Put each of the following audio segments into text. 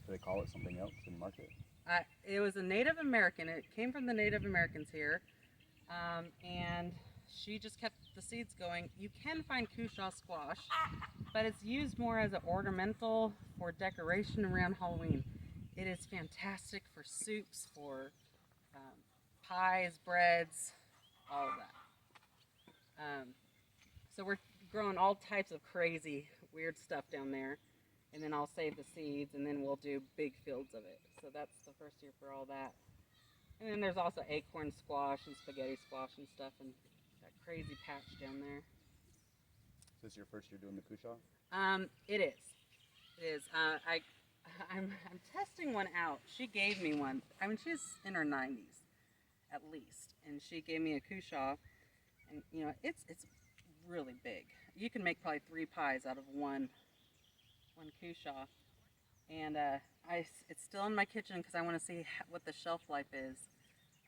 Do they call it something else in market? It was a Native American. It came from the Native Americans here, and she just kept the seeds going. You can find kusha squash, but it's used more as an ornamental for decoration around Halloween. It is fantastic for soups, for pies, breads, all of that. So we're growing all types of crazy, weird stuff down there. And then I'll save the seeds, and then we'll do big fields of it. So that's the first year for all that. And then there's also acorn squash and spaghetti squash and stuff, and that crazy patch down there. Is this your first year doing the kusha? It is. It is. I'm testing one out. She gave me one. I mean, she's in her 90s, at least, and she gave me a kusha, and you know, it's really big. You can make probably 3 pies out of one kusha, and it's still in my kitchen because I want to see what the shelf life is.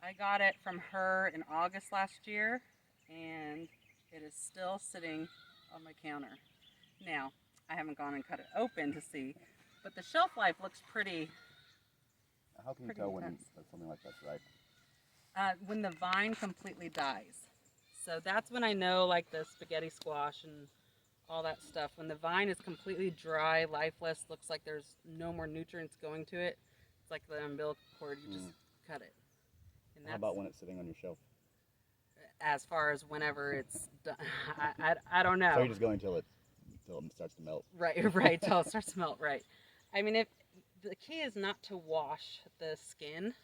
I got it from her in August last year, and it is still sitting on my counter. Now, I haven't gone and cut it open to see, but the shelf life looks pretty. How can you tell when something like that's ripe? When the vine completely dies. So that's when I know, like the spaghetti squash and all that stuff. When the vine is completely dry, lifeless, looks like there's no more nutrients going to it. It's like the umbilical cord, you just cut it. And how about when it's sitting on your shelf? As far as whenever it's done, I don't know. So you're just going until it starts to melt. Right, till it starts to melt, right. I mean, the key is not to wash the skin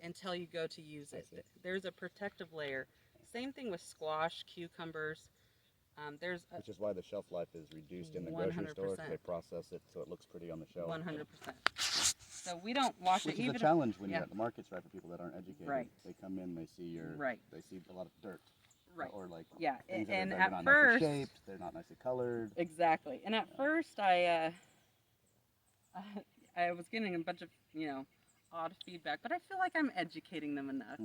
until you go to use it. There's a protective layer. Same thing with squash, cucumbers. Which is why the shelf life is reduced in the grocery store. They process it so it looks pretty on the shelf. 100%. So we don't wash it. Which is a challenge when you're at the markets, right? For people that aren't educated, right? They come in, they see they see a lot of dirt, right? Or like and they're at not first, nicely shaped, they're not nicely colored. Exactly. And at first, I was getting a bunch of odd feedback, but I feel like I'm educating them enough,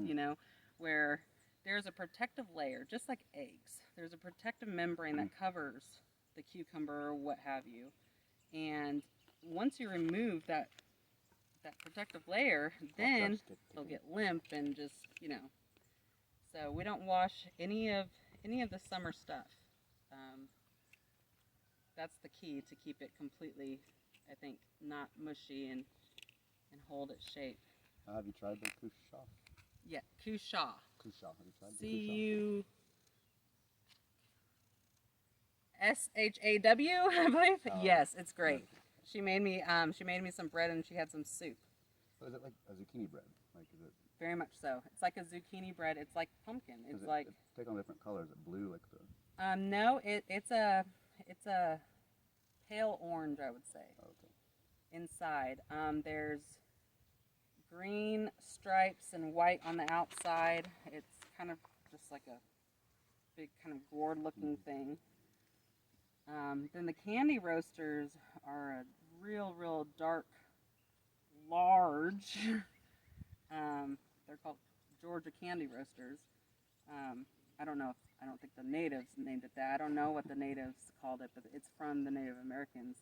where there's a protective layer, just like eggs. There's a protective membrane that covers the cucumber or what have you. And once you remove that protective layer, then they'll get limp and just, So we don't wash any of the summer stuff. That's the key to keep it completely, I think, not mushy and hold its shape. Have you tried the kusha? Yeah, kusha. Kusha. Have you tried the CUSHAW, I believe. Yes, it's great. She made me some bread and she had some soup. So is it like a zucchini bread? Like is it? Very much so. It's like a zucchini bread. It's like pumpkin. It's like take on different colors. Is it blue like No, the? it's a pale orange, I would say. Okay. Inside, there's green stripes and white on the outside. It's kind of just like a big kind of gourd-looking thing. Then the candy roasters are a real dark, large. They're called Georgia candy roasters. I don't think the natives named it that. I don't know what the natives called it, but it's from the Native Americans.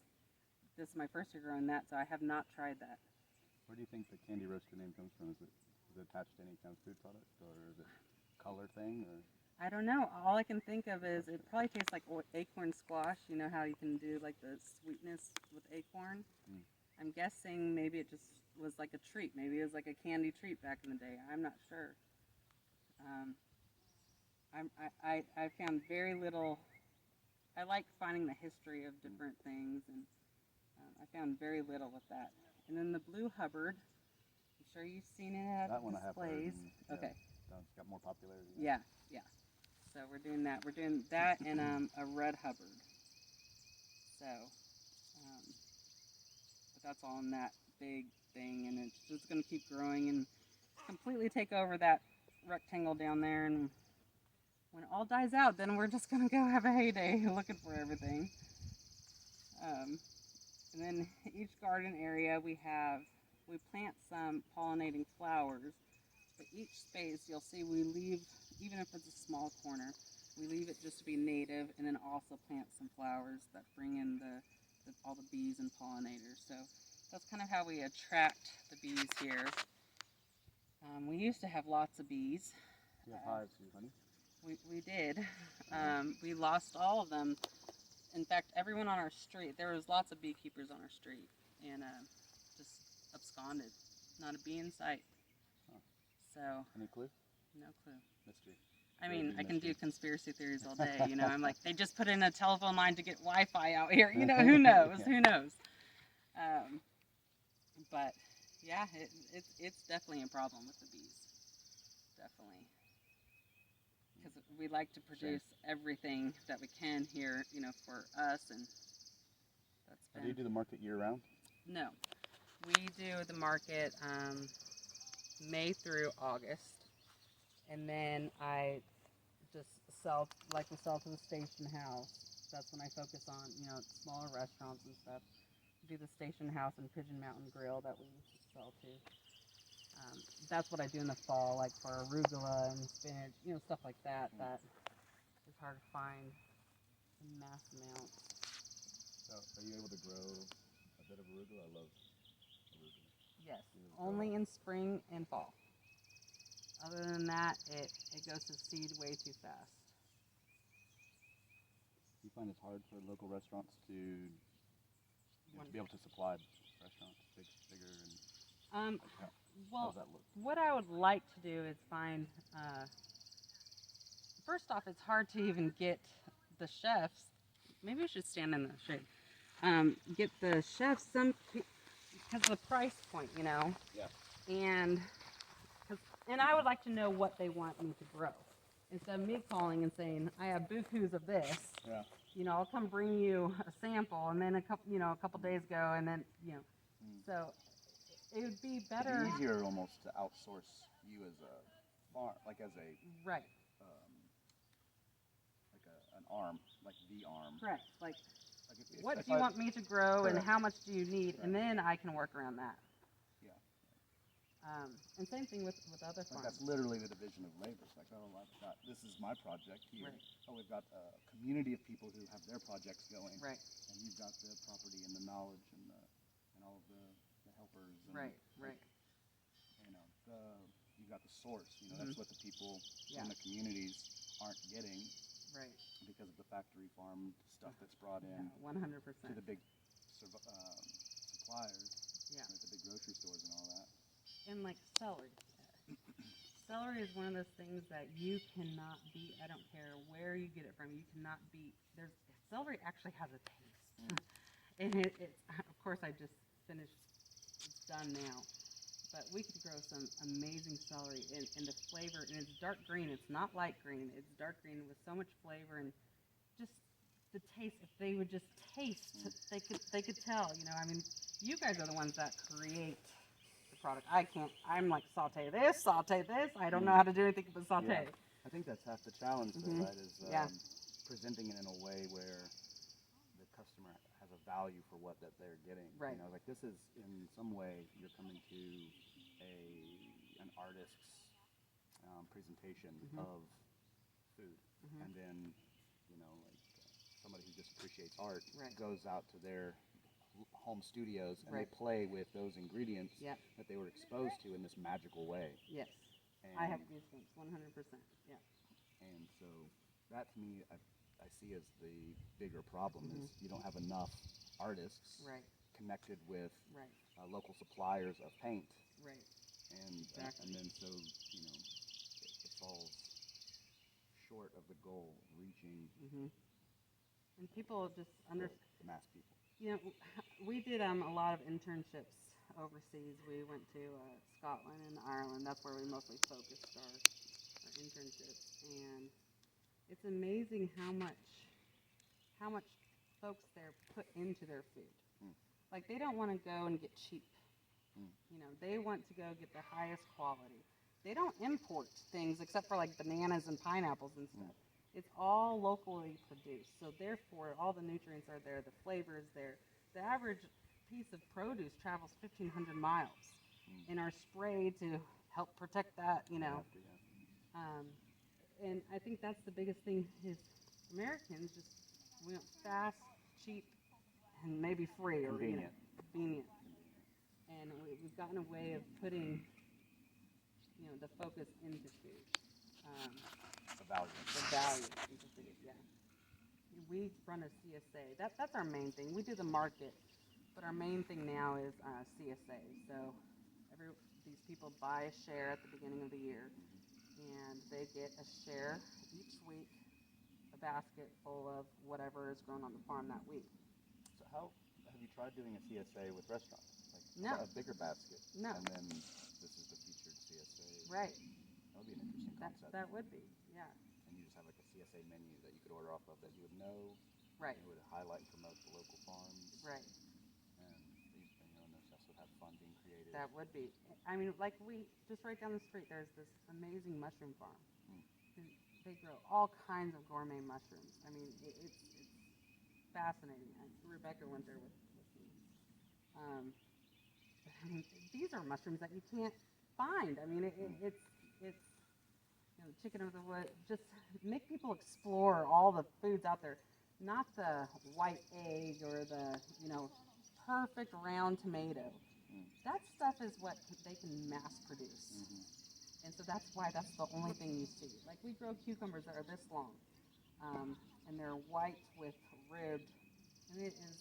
This is my first year growing that, so I have not tried that. Where do you think the candy roaster name comes from? Is it attached to any kind of food product, or is it a color thing? Or? I don't know. All I can think of is it probably tastes like acorn squash. You know how you can do like the sweetness with acorn? I'm guessing maybe it just was like a treat. Maybe it was like a candy treat back in the day. I'm not sure. I found very little. I like finding the history of different things, and I found very little with that. And then the Blue Hubbard, I'm sure you've seen it at that one displays. I have heard, okay. It's got more popularity. Yeah. So we're doing that. We're doing that and a Red Hubbard. So, but that's all in that big thing, and it's just going to keep growing and completely take over that rectangle down there. And when it all dies out, then we're just going to go have a heyday looking for everything. And then each garden area we plant some pollinating flowers, but each space you'll see we leave, even if it's a small corner, we leave it just to be native, and then also plant some flowers that bring in all the bees and pollinators. So That's kind of how we attract the bees here. We used to have lots of bees. Do you have hives, honey? We did. We lost all of them. In fact, everyone on our street, there was lots of beekeepers on our street, and just absconded. Not a bee in sight. Huh. So. Any clue? No clue. Mystery. I mean, I can do conspiracy theories all day. You know, I'm like, they just put in a telephone line to get Wi-Fi out here. You know, who knows? Yeah. Who knows? But yeah, it's definitely a problem with the bees. Definitely. Because we like to produce everything that we can here, you know, for us, and that's been... Do you do the market year-round? No. We do the market May through August, and then I just sell, like we sell to the station house. That's when I focus on, you know, smaller restaurants and stuff. Do the station house and Pigeon Mountain Grill that we sell to. That's what I do in the fall, like for arugula and spinach, you know, stuff like that. That is hard to find in mass amounts. So, are you able to grow a bit of arugula? I love arugula. Yes, only in spring and fall. Other than that, it goes to seed way too fast. Do you find it's hard for local restaurants to be able to supply restaurants bigger and well, how does that look? What I would like to do is find, first off, it's hard to even get the chefs, maybe we should stand in the shade, get the chefs some, because of the price point, you know? Yeah. And I would like to know what they want me to grow. Instead of me calling and saying, I have bukus of this, Yeah. you know, I'll come bring you a sample, and then a couple days go, and then, you know, so it would be better. It'd be easier almost to outsource you as a farm, like as a right, like an arm, like the arm. correct. Like if what do you want me to grow, and how much do you need, Right. and then I can work around that. Yeah. And same thing with other farms. Like that's literally the division of labor. It's like, oh, I've got, this is my project here. Right. Oh, we've got a community of people who have their projects going. Right. And you've got the property and the knowledge and all of the helpers. And Right. Right. You know, you've got the source. You know, that's what the people in the communities aren't getting. Right. Because of the factory farmed stuff that's brought in. 100%. To the big suppliers. Yeah. Like the big grocery stores and all that. And like celery. Celery is one of those things that you cannot beat. I don't care where you get it from. You cannot beat. Celery actually has a taste. And it's, of course, I just finished. It's done now. But we could grow some amazing celery, and the flavor, and it's dark green. It's not light green. It's dark green with so much flavor, and just the taste. If they would just taste, they could tell. You know, I mean, you guys are the ones that create the product. I can't. I'm like saute this. I don't know how to do anything but saute. Yeah. I think that's half the challenge, though, right? Is presenting it in a way where the customer has a value for what that they're getting. Right. You know, like this is in some way you're coming to an artist's presentation of food, and then like somebody who just appreciates art goes out to their home studios and they play with those ingredients that they were exposed to in this magical way. Yes. And I have goosebumps, 100%. Yeah. And so that to me, I see as the bigger problem is you don't have enough artists connected with local suppliers of paint. Right. And then so, it falls short of the goal of reaching and people just the mass people. You know, we did a lot of internships overseas. We went to Scotland and Ireland. That's where we mostly focused our internships. And it's amazing how much folks there put into their food. Like, they don't want to go and get cheap. You know, they want to go get the highest quality. They don't import things except for like bananas and pineapples and stuff. It's all locally produced. So therefore, all the nutrients are there, the flavor is there. The average piece of produce travels 1,500 miles and are sprayed to help protect that, you know. And I think that's the biggest thing is Americans just want fast, cheap, and maybe free or convenient. Convenient. we've gotten a way of putting, the focus into food. The value. The value into food, yeah. We run a CSA. That's our main thing. We do the market, but our main thing now is CSA. So these people buy a share at the beginning of the year, and they get a share each week, a basket full of whatever is grown on the farm that week. So how have you tried doing a CSA with restaurants? Like No. a bigger basket? No. And then this is the featured CSA? Right. That would be an interesting concept. That would be, yeah. And you just have like a CSA menu that you could order off of that you would know. Right. And it would highlight and promote the local farms. Right. And this also have fun being creative. That would be. I mean, like just right down the street, there's this amazing mushroom farm. They grow all kinds of gourmet mushrooms. I mean, it's fascinating. Rebecca went there with me. I mean, these are mushrooms that you can't find. I mean, it's chicken of the wood. Just make people explore all the foods out there, not the white egg or the perfect round tomato. That stuff is what they can mass produce. And so that's why that's the only thing you see. Like we grow cucumbers that are this long, and they're white with ribbed, and it is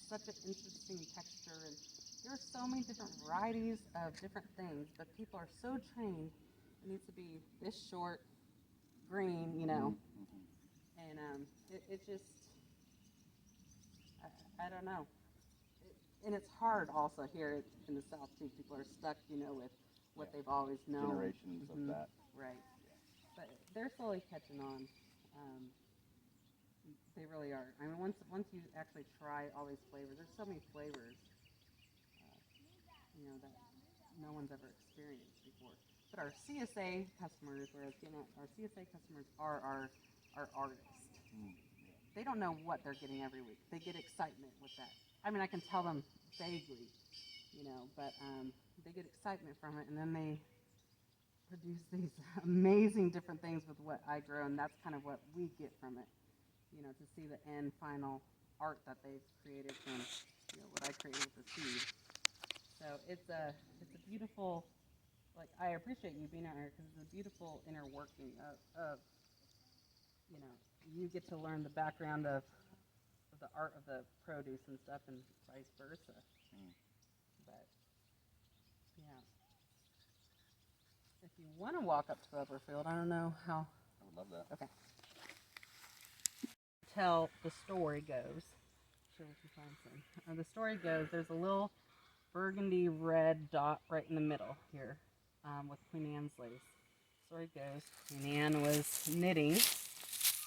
such an interesting texture. And there are so many different varieties of different things, but people are so trained. It needs to be this short, green, and it just, I don't know. And it's hard also here in the South too. People are stuck, with what they've always known. Generations of that. Right. But they're slowly catching on. They really are. I mean, once you actually try all these flavors, there's so many flavors, that no one's ever experienced before. But our CSA customers, our CSA customers are our artists. They don't know what they're getting every week. They get excitement with that. I mean, I can tell them vaguely, but they get excitement from it, and then they produce these amazing different things with what I grow, and that's kind of what we get from it, to see the end final art that they've created from, what I created with the seed. So it's a beautiful, like, I appreciate you being out here because it's a beautiful inner working of you get to learn the background of the art of the produce and stuff, and vice versa. But yeah, if you want to walk up to Upperfield, I don't know how. I would love that. Okay. Tell the story goes. Sure, we can find some. The story goes. There's a little burgundy red dot right in the middle here, with Queen Anne's lace. Story goes, Queen Anne was knitting.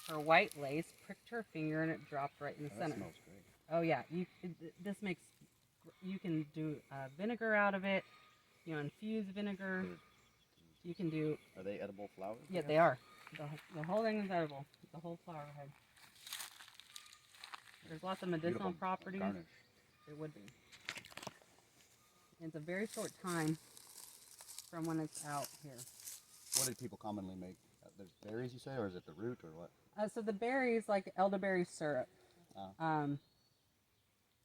Her white lace pricked her finger and it dropped right in the center. That smells great. Oh yeah, you can do vinegar out of it. Infuse vinegar. You can do. Are they edible flowers? Yeah, they are. The whole thing is edible. The whole flower head. There's lots of medicinal properties. Garnish. It would be. It's a very short time from when it's out here. What do people commonly make? The berries, you say, or is it the root, or what? So the berries, like elderberry syrup.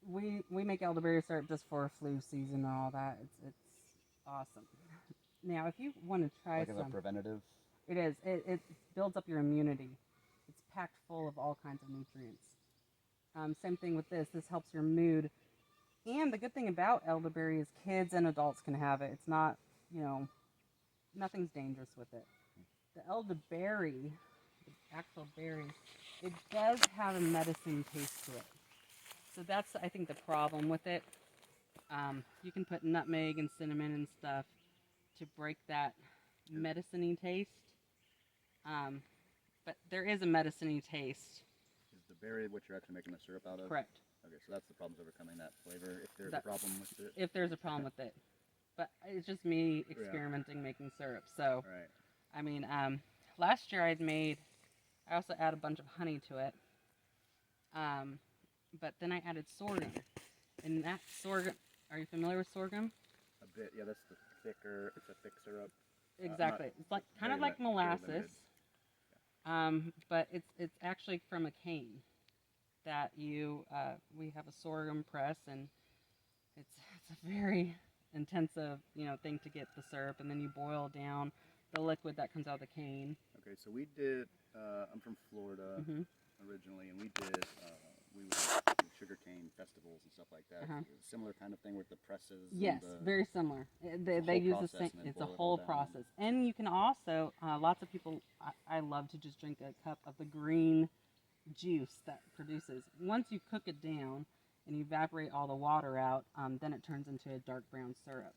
We make elderberry syrup just for flu season and all that. It's awesome. Now, if you want to try like as a preventative? It is. It builds up your immunity. It's packed full of all kinds of nutrients. Same thing with this. This helps your mood. And the good thing about elderberry is kids and adults can have it. It's not, nothing's dangerous with it. The elderberry, the actual berry, it does have a medicine taste to it. So that's, I think, the problem with it. You can put nutmeg and cinnamon and stuff to break that medicine-y taste. But there is a medicine-y taste. Is the berry what you're actually making the syrup out of? Correct. Okay, so that's the problem, is overcoming that flavor, if there's a problem with it? If there's a problem with it. But it's just me experimenting, making syrup. So, right. I mean, last year I also added a bunch of honey to it. But then I added sorghum. And that sorghum, are you familiar with sorghum? A bit, yeah, that's the thicker, it's a thick syrup. Exactly. It's like kind of like molasses. But it's actually from a cane that we have a sorghum press, and it's a very intensive, thing to get the syrup, and then you boil down the liquid that comes out of the cane. Okay, so we did. I'm from Florida originally, and we did. We would do sugarcane festivals and stuff like that. Similar kind of thing with the presses. Yes, and very similar. They use the same. It's a whole process, and you can also. Lots of people. I love to just drink a cup of the green juice that produces. Once you cook it down and you evaporate all the water out, then it turns into a dark brown syrup.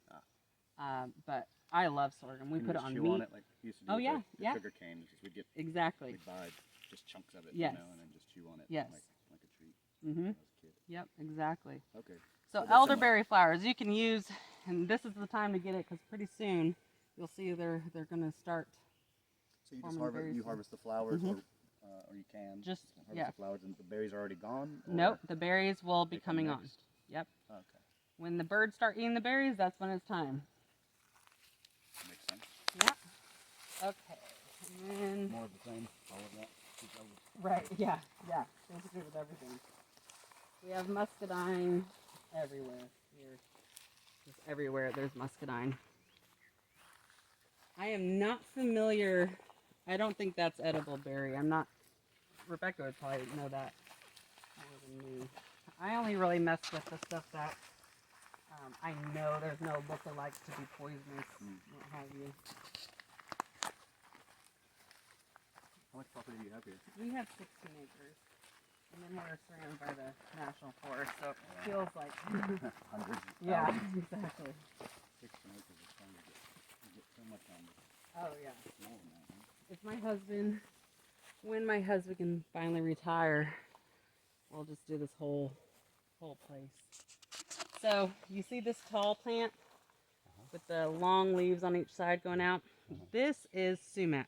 But I love sorghum. We put it on meat. On it like you used to do with the sugar cane. We'd get exactly. We'd buy just chunks of it, yes. And then just chew on it. Yes. Like a treat. Mm-hmm. When I was a kid. Yep, exactly. Okay. So elderberry flowers you can use, and this is the time to get it because pretty soon you'll see they're going to start. So you just harvest the flowers, or you can just harvest the flowers, and the berries are already gone. Nope, the berries will be coming on. Yep. Okay. When the birds start eating the berries, that's when it's time. Makes sense. Yeah. Okay. And then more of the same. All of that. Right. Yeah. Basically with everything. We have muscadine everywhere here. Just everywhere there's muscadine. I am not familiar. I don't think that's edible berry. I'm not. Rebecca would probably know that more than me. I only really mess with the stuff that I know there's no lookalikes to be poisonous. What have you? How much property do you have here? We have 16 acres. And then we're surrounded by the National Forest, so it feels like hundreds. Yeah, exactly. 16 acres is fun to get so much on this. Oh yeah. Small amount, huh? If my husband, when my husband can finally retire, we'll just do this whole place. So you see this tall plant with the long leaves on each side going out? This is sumac.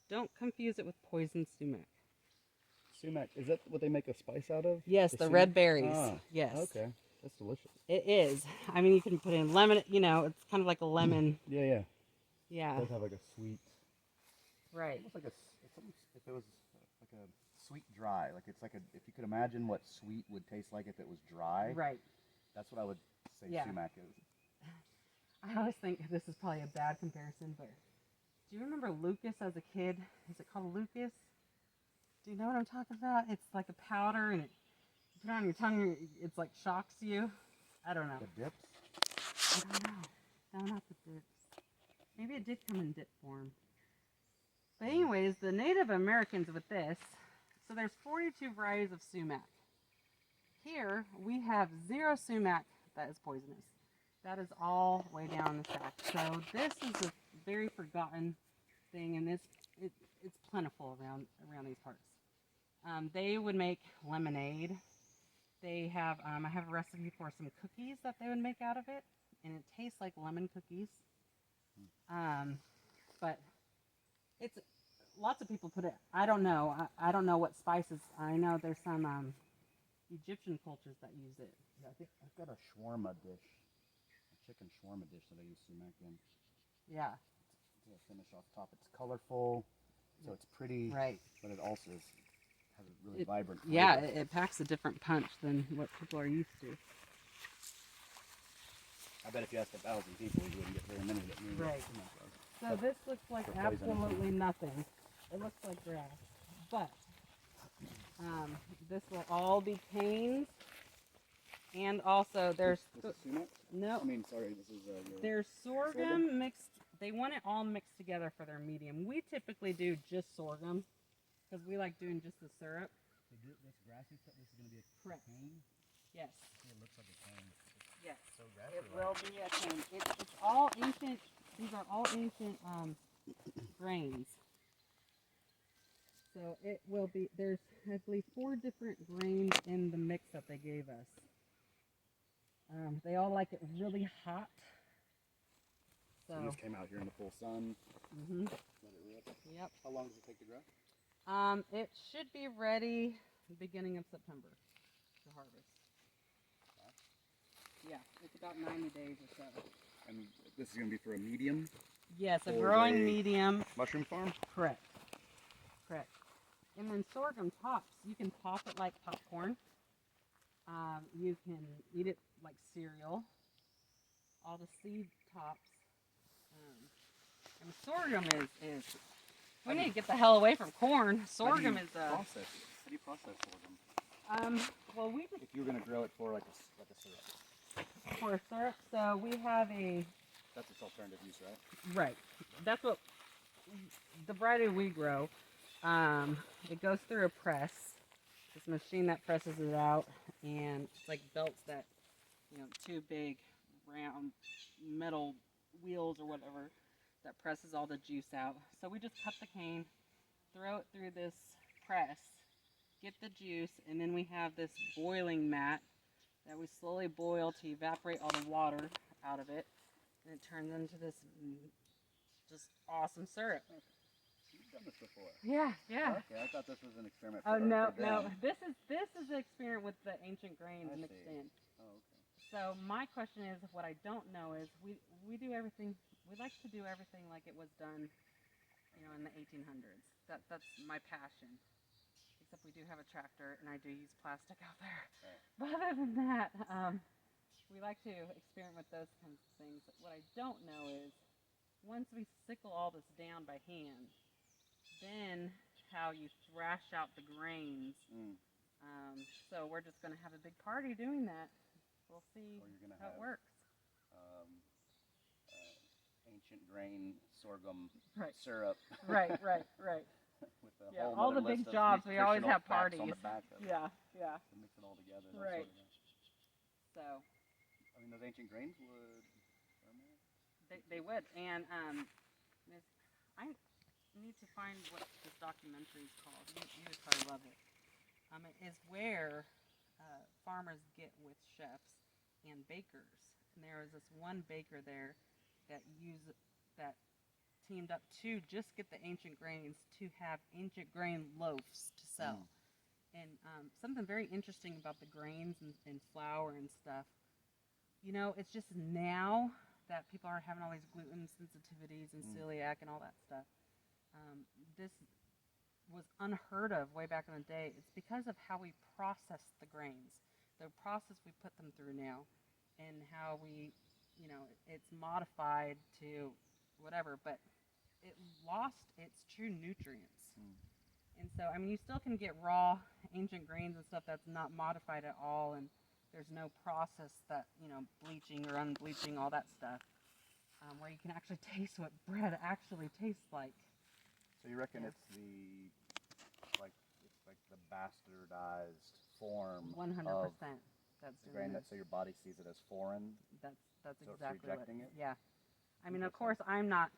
Don't confuse it with poison sumac. Sumac, is that what they make a spice out of? Yes, the red berries. Ah, yes. Okay, that's delicious. It is. I mean, you can put in lemon, it's kind of like a lemon. Yeah. Yeah. It does have like a sweet. Right. Almost like it's almost, if it was like a sweet dry, like it's like if you could imagine what sweet would taste like if it was dry. Right. That's what I would say sumac is. I always think this is probably a bad comparison, but do you remember Lucas as a kid? Is it called Lucas? Do you know what I'm talking about? It's like a powder, and you put it on your tongue, it's like shocks you. I don't know. The dips? I don't know. No, not the dips. Maybe it did come in dip form. But anyways, the Native Americans with this, so there's 42 varieties of sumac. Here, we have 0 sumac that is poisonous. That is all way down the stack. So this is a very forgotten thing, and it's plentiful around these parts. They would make lemonade. They have I have a recipe for some cookies that they would make out of it, and it tastes like lemon cookies. But it's lots of people put it. I don't know. I don't know what spices. I know there's some Egyptian cultures that use it. Yeah, I think I've got a shawarma dish, a chicken shawarma dish that I use sumac in. Yeah. To finish off top, it's colorful, so it's pretty. Right. But it also has a really vibrant flavor. Yeah, it packs a different punch than what people are used to. I bet if you asked 1,000 people, you wouldn't get very many that knew right. what sumac was. So this looks like absolutely nothing. It looks like grass, but this will all be canes, and also there's this is sumac? no. I mean, sorry, this is there's sorghum mixed. They want it all mixed together for their medium. We typically do just sorghum because we like doing just the syrup. So this grassy stuff. This is going to be a Correct. cane. Yes. It looks like a cane. Yes. So grassy. It will be a cane. It's all ancient. These are all ancient grains. So it will be, there's, I believe, 4 different grains in the mix that they gave us. They all like it really hot. So this came out here in the full sun. Mm-hmm. Let it rip. Yep. How long does it take to grow? It should be ready the beginning of September to harvest. Yeah, it's about 90 days or so. And this is going to be for a medium? Yes, a or growing medium. Mushroom farm? Correct. Correct. And then sorghum tops. You can pop it like popcorn. You can eat it like cereal. all the seed tops. And sorghum is we need to get the hell away from corn. Sorghum is How do you process sorghum? Well, we just If you were gonna grow it for like a syrup. for syrup. So we have a That's its alternative use, right? right. That's what the variety we grow. It goes through a press. This machine that presses it out, and it's like belts that, two big round metal wheels or whatever that presses all the juice out. So we just cut the cane, throw it through this press, get the juice, and then we have this boiling mat that we slowly boil to evaporate all the water out of it, and it turns into this just awesome syrup. Okay. You've done this before. Yeah. Okay, I thought this was an experiment. Oh for no. them. This is the experiment with the ancient grains I mixed see. in. Oh, okay. So my question is, what I don't know is, we do everything. We like to do everything like it was done, in the 1800s. That's my passion. Except we do have a tractor, and I do use plastic out there. Right. But other than that, we like to experiment with those kinds of things. What I don't know is, once we sickle all this down by hand, then how you thrash out the grains. So we're just going to have a big party doing that. We'll see how it works. Ancient grain sorghum Right. syrup. Right. With a whole all the other big list of jobs, we always nutritional have facts parties. on the back of it. Yeah. To mix it all together. And Right. Sort of So I mean, those ancient grains would ferment? they would. And I need to find what this documentary is called. You would probably love it. It is where farmers get with chefs and bakers. And there was this one baker there that teamed up to just get the ancient grains to have ancient grain loaves to sell. And something very interesting about the grains and flour and stuff, it's just now that people are having all these gluten sensitivities and celiac and all that stuff. This was unheard of way back in the day. It's because of how we process the grains, the process we put them through now, and how we, it's modified to whatever, but it lost its true nutrients. And so, I mean, you still can get raw ancient grains and stuff that's not modified at all, and there's no process that, bleaching or unbleaching, all that stuff, where you can actually taste what bread actually tastes like. So you reckon it's like the bastardized form 100%. of That's the grain that so your body sees it as foreign? That's So it's exactly rejecting what. it? Yeah. I mean, of course, I'm not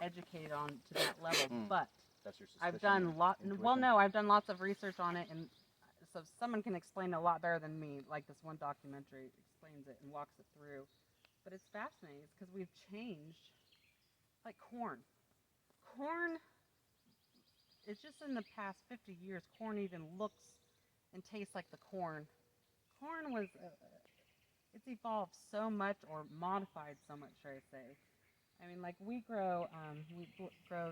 educated on to that level, but That's your suspicion? I've done Intuition? I've done lots of research on it, and so someone can explain it a lot better than me. Like this one documentary explains it and walks it through. But it's fascinating. It's because we've changed, like corn. It's just in the past 50 years, corn even looks and tastes like the corn. Corn was, it's evolved so much, or modified so much, should I say. I mean, like we grow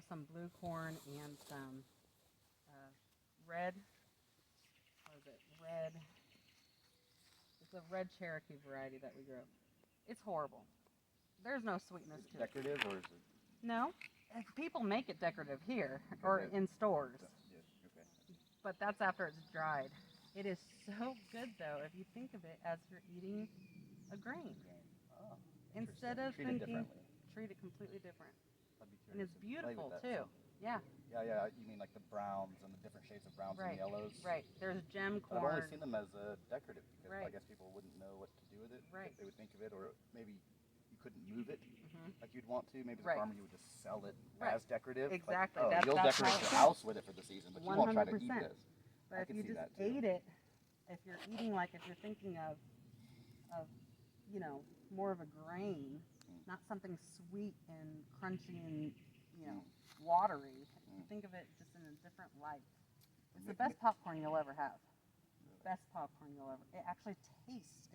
some blue corn and some red, it's a red Cherokee variety that we grow. It's horrible. There's no sweetness to it. Decorative, or is it? No, people make it decorative here or in stores, Okay. but that's after it's dried. It is so good though if you think of it as you're eating a grain. Oh, Instead of treated thinking, differently. treat it completely different. I'd be And curious it's to play with beautiful that too. some. Yeah. Yeah. You mean like the browns and the different shades of browns and yellows? Right. There's gem corn. I've only seen them as decorative because I Right. guess people wouldn't know what to do with it. Right. They would think of it, or maybe you couldn't move it like you'd want to. Maybe as a Right. farmer you would just sell it Right. as decorative. Exactly. Like, That's you'll how decorate it's your house with it for the season, but you won't try to eat 100%. this. But I if can you see just that too. ate it, if you're eating if you're thinking of more of a grain, not something sweet and crunchy and watery. Think of it just in a different light. It's the best popcorn you'll ever have. Best popcorn you'll ever. It actually tastes.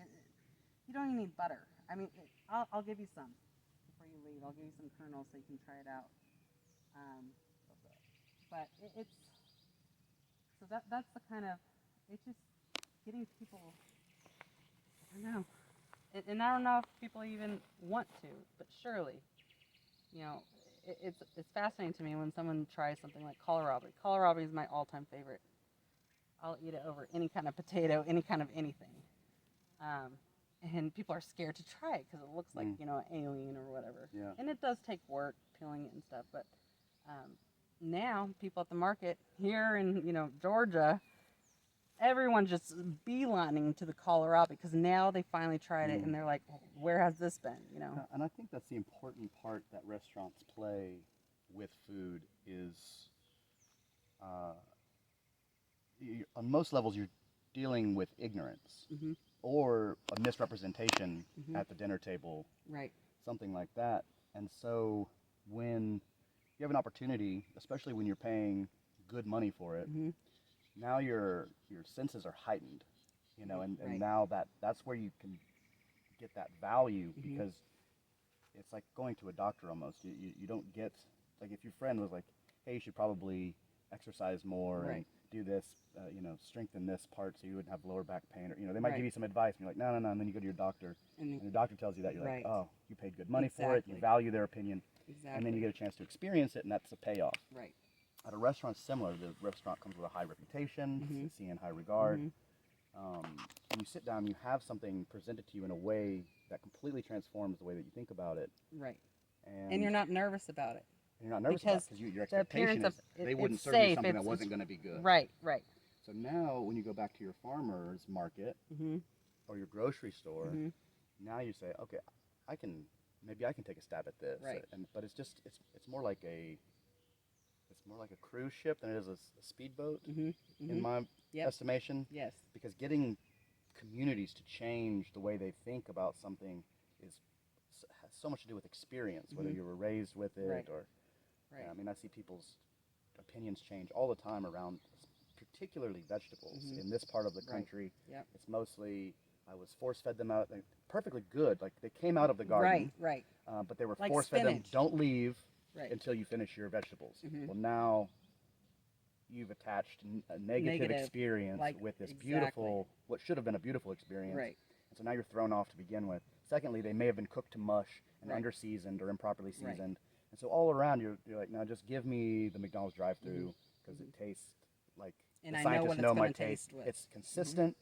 You don't even need butter. I mean, I'll give you some before you leave. I'll give you some kernels so you can try it out. But it's so that's the kind of, it's just getting people. I don't know. and I don't know if people even want to, but surely, it's fascinating to me when someone tries something like kohlrabi. Kohlrabi is my all-time favorite. I'll eat it over any kind of potato, any kind of anything. And people are scared to try it because it looks like, an alien or whatever. Yeah. And it does take work peeling it and stuff, but now people at the market here in, Georgia, everyone's just beelining to the kohlrabi because now they finally tried it and they're like, where has this been, And I think that's the important part that restaurants play with food is, on most levels, you're dealing with ignorance or a misrepresentation at the dinner table, right? Something like that. And so when you have an opportunity, especially when you're paying good money for it, now your senses are heightened, and Right. now that's where you can get that value because it's like going to a doctor almost. You don't get, like, if your friend was like, hey, you should probably exercise more and do this, strengthen this part so you wouldn't have lower back pain, or they might give you some advice and you're like, no, and then you go to your doctor and the doctor tells you that, you're like, oh, you paid good money for it, you value their opinion, and then you get a chance to experience it, and that's a payoff. Right. At a restaurant, similar. The restaurant comes with a high reputation, it's seen in high regard. When you sit down, you have something presented to you in a way that completely transforms the way that you think about it. Right. And you're not nervous about it. And you're not nervous about it because your expectation is they wouldn't serve you something that wasn't going to be good. Right, right. So now when you go back to your farmer's market or your grocery store, now you say, okay, maybe I can take a stab at this. Right. But it's more like a cruise ship than it is a speedboat in my estimation. Yes. Because getting communities to change the way they think about something has so much to do with experience, whether you were raised with it or. Right. I mean, I see people's opinions change all the time around, particularly vegetables. In this part of the country, it's mostly I was force-fed them out. They're perfectly good, like they came out of the garden. Right. But they were like force-fed them. spinach. Don't leave until you finish your vegetables. Well, now you've attached a negative experience with this beautiful, what should have been a beautiful experience. Right. And so now you're thrown off to begin with. Secondly, they may have been cooked to mush and under-seasoned or improperly seasoned. Right. And so all around, you're like, now just give me the McDonald's drive-through because it tastes like and the I scientists know my what it's taste. with. It's consistent.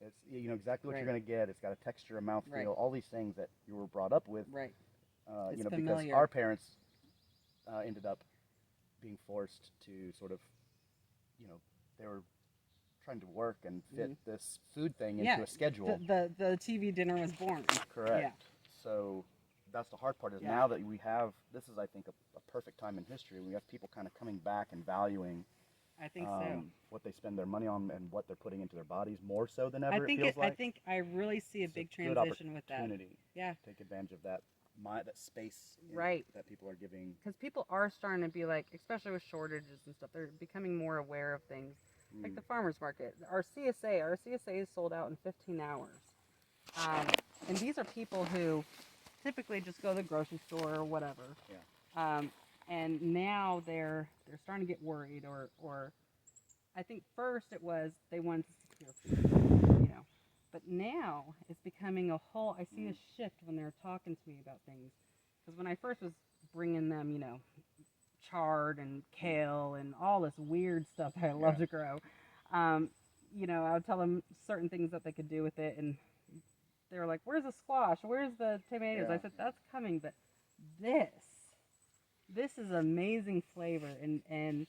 It's exactly what you're going to get. It's got a texture, a mouthfeel, all these things that you were brought up with. Right. Because familiar. our parents ended up being forced to sort of, they were trying to work and fit this food thing into a schedule. The TV dinner was born. Correct. Yeah. So that's the hard part is now that we have, this is, I think, a perfect time in history. We have people kind of coming back and valuing I think so. what they spend their money on and what they're putting into their bodies more so than ever, it feels like. I think I really see a big transition with that. Yeah. Take advantage of that space that people are giving. Because people are starting to be like, especially with shortages and stuff, they're becoming more aware of things. Like the farmer's market. Our CSA is sold out in 15 hours. And these are people who typically just go to the grocery store or whatever. Yeah. And now they're starting to get worried, or I think first it was they wanted to secure food, but now it's becoming a whole. I see a shift when they're talking to me about things, because when I first was bringing them, chard and kale and all this weird stuff that I love to grow, I would tell them certain things that they could do with it, and they were like, "Where's the squash? Where's the tomatoes?" I said, "That's coming, but this is amazing flavor," and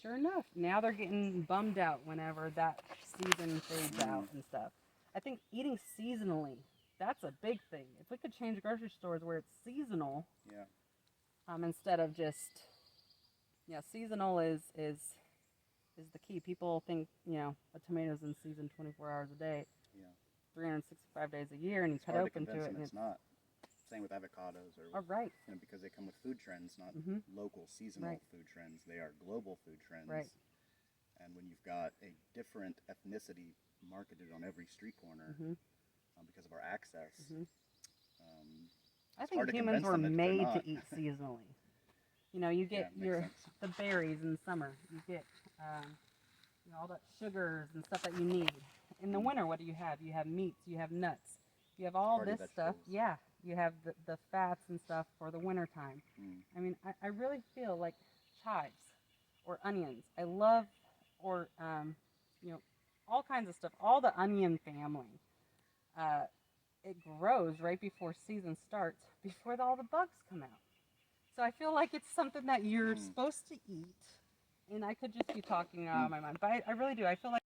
sure enough, now they're getting bummed out whenever that season fades out and stuff. I think eating seasonally, that's a big thing. If we could change grocery stores where it's seasonal, instead of just, seasonal is the key. People think, a tomato's in season 24 hours a day, 365 days a year, and you cut open to it. And it's not. Same with avocados, because they come with food trends, not local seasonal food trends. They are global food trends. Right. And when you've got a different ethnicity marketed on every street corner because of our access, I think humans were made to eat seasonally. You get the berries in summer. You get all that sugars and stuff that you need. In the winter, what do? You have meats, you have nuts. You have all Hearty this stuff. vegetables. Yeah, you have the fats and stuff for the winter time. Mm. I mean, I really feel like chives or onions. I love, or, you know, all kinds of stuff. All the onion family. It grows right before season starts, before all the bugs come out. So I feel like it's something that you're supposed to eat. And I could just be talking out of my mind, but I really do. I feel like